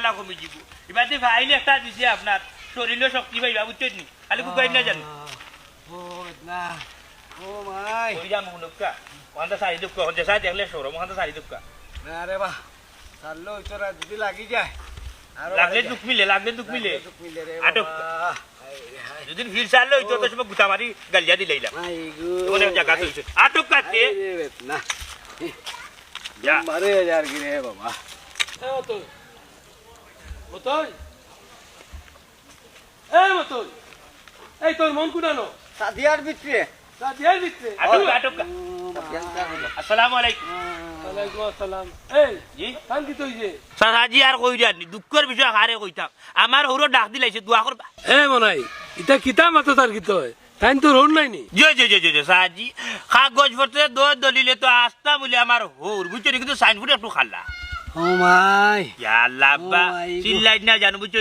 ঠান্ডা কমে যাব এবার যে ফাইল একটা দিছে আপনার শরীরে শক্তি পাইবা বুঝছেন নি খালি কুকাই না জানো ও না ও মাই ওই যা মুনুকা ওখানটা সারি দুঃখ হচ্ছে সারি দেখলে সরম ওখানটা সারি দুঃখ না রে বাহ চাললো তোরা যদি লাগি যায় লাগলে দুঃখ মিলে আটক যদি ভিড় চাললো তো সময় গুতা মারি গালিয়া দিলাইলাম অনেক জায়গা হয়েছে আটক কাটে না যা মারে যার কি রে বাবা মতই মতই মতই এই তোর মন কুটানো সাদিয়ার ভিতরে সাদিয়ার ভিতরে আটক আসসালামু আলাইকুম ওয়ালাইকুম আসসালাম এই জি কান কি তুই যে সাহাজি আর কই জানি দুঃখের বিষয় হারে কইতাম আমার হরো ডাক দিলাইছে দোয়া করবা মনাই ইটা কিতা মাতো তার কিতো তাই তোর হন নাইনি জি সাহাজি কাগজ পত্রে দলিলে তো আস্তা বলে আমার হোর বুঝছো কিন্তু সাইনবোর্ড একটু খাল্লা ও মাই ইয়া আল্লাহ চিল্লাই না জানো বুঝছো